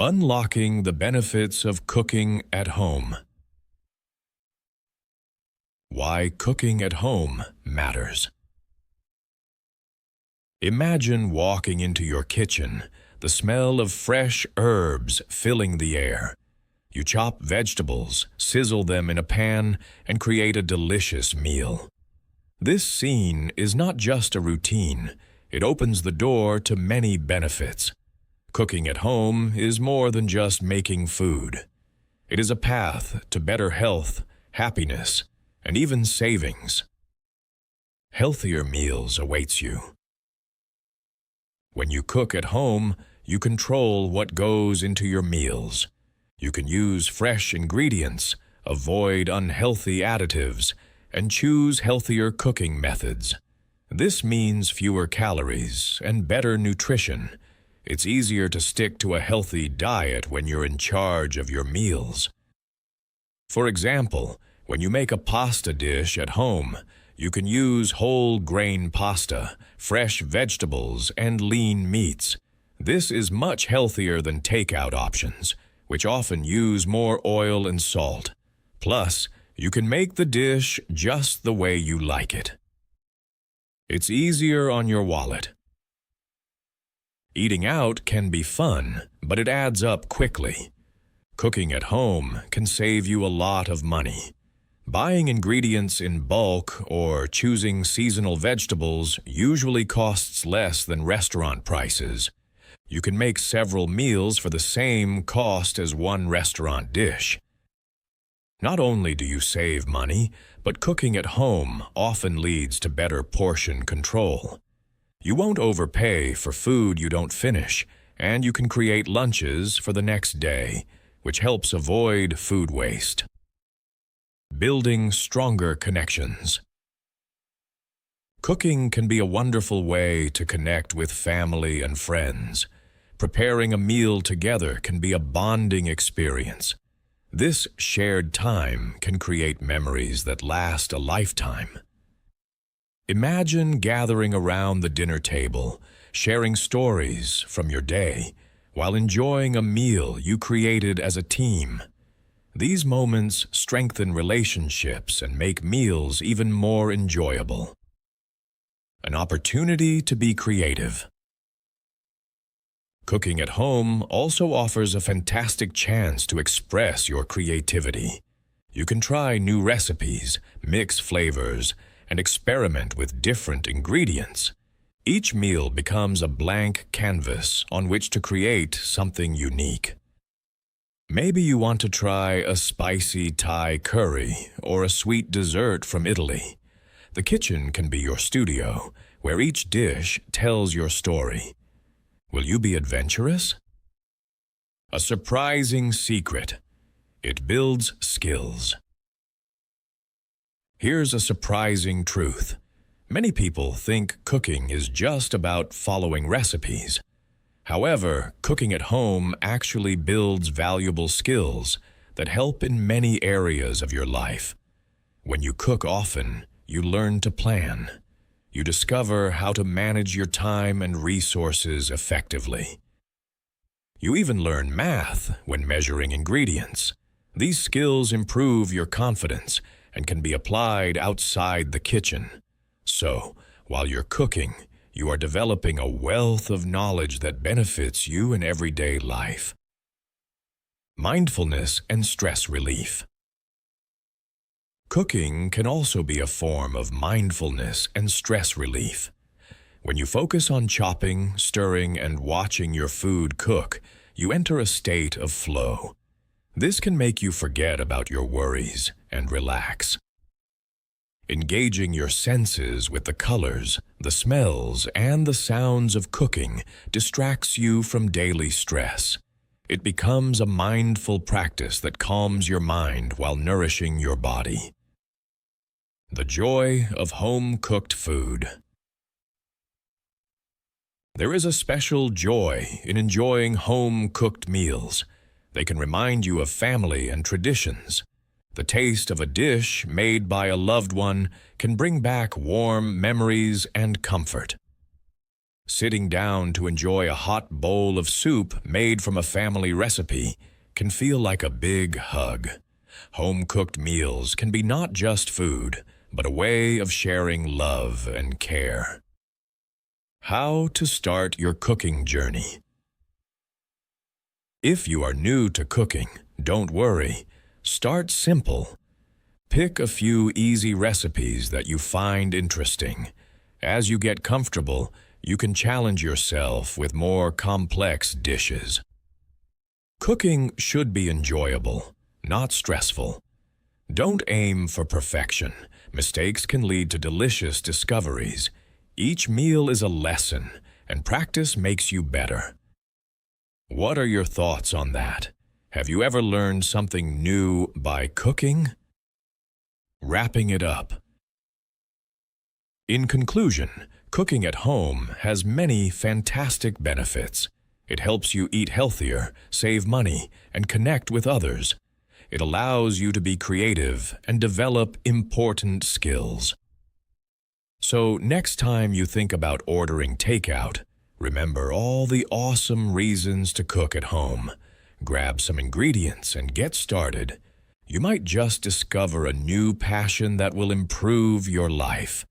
Unlocking the benefits of cooking at home. Why cooking at home matters. Imagine walking into your kitchen, the smell of fresh herbs filling the air. You chop vegetables, sizzle them in a pan, and create a delicious meal. This scene is not just a routine. It opens the door to many benefits. Cooking at home is more than just making food. It is a path to better health, happiness, and even savings. Healthier meals awaits you. When you cook at home, you control what goes into your meals. You can use fresh ingredients, avoid unhealthy additives, and choose healthier cooking methods. This means fewer calories and better nutrition. It's easier to stick to a healthy diet when you're in charge of your meals. For example, when you make a pasta dish at home, you can use whole grain pasta, fresh vegetables, and lean meats. This is much healthier than takeout options, which often use more oil and salt. Plus, you can make the dish just the way you like it. It's easier on your wallet. Eating out can be fun, but it adds up quickly. Cooking at home can save you a lot of money. Buying ingredients in bulk or choosing seasonal vegetables usually costs less than restaurant prices. You can make several meals for the same cost as one restaurant dish. Not only do you save money, but cooking at home often leads to better portion control. You won't overpay for food you don't finish, and you can create lunches for the next day, which helps avoid food waste. Building stronger connections. Cooking can be a wonderful way to connect with family and friends. Preparing a meal together can be a bonding experience. This shared time can create memories that last a lifetime. Imagine gathering around the dinner table, sharing stories from your day, while enjoying a meal you created as a team. These moments strengthen relationships and make meals even more enjoyable. An opportunity to be creative. Cooking at home also offers a fantastic chance to express your creativity. You can try new recipes, mix flavors, and experiment with different ingredients. Each meal becomes a blank canvas on which to create something unique. Maybe you want to try a spicy Thai curry or a sweet dessert from Italy. The kitchen can be your studio, where each dish tells your story. Will you be adventurous? A surprising secret. It builds skills. Here's a surprising truth. Many people think cooking is just about following recipes. However, cooking at home actually builds valuable skills that help in many areas of your life. When you cook often, you learn to plan. You discover how to manage your time and resources effectively. You even learn math when measuring ingredients. These skills improve your confidence and can be applied outside the kitchen. So, while you're cooking, you are developing a wealth of knowledge that benefits you in everyday life. Mindfulness and stress relief. Cooking can also be a form of mindfulness and stress relief. When you focus on chopping, stirring, and watching your food cook, you enter a state of flow. This can make you forget about your worries and relax. Engaging your senses with the colors, the smells, and the sounds of cooking distracts you from daily stress. It becomes a mindful practice that calms your mind while nourishing your body. The joy of home-cooked food. There is a special joy in enjoying home-cooked meals. They can remind you of family and traditions. The taste of a dish made by a loved one can bring back warm memories and comfort. Sitting down to enjoy a hot bowl of soup made from a family recipe can feel like a big hug. Home-cooked meals can be not just food, but a way of sharing love and care. How to start your cooking journey. If you are new to cooking, don't worry. Start simple. Pick a few easy recipes that you find interesting. As you get comfortable, you can challenge yourself with more complex dishes. Cooking should be enjoyable, not stressful. Don't aim for perfection. Mistakes can lead to delicious discoveries. Each meal is a lesson, and practice makes you better. What are your thoughts on that? Have you ever learned something new by cooking? Wrapping it up. In conclusion, cooking at home has many fantastic benefits. It helps you eat healthier, save money, and connect with others. It allows you to be creative and develop important skills. So next time you think about ordering takeout, remember all the awesome reasons to cook at home. Grab some ingredients and get started. You might just discover a new passion that will improve your life.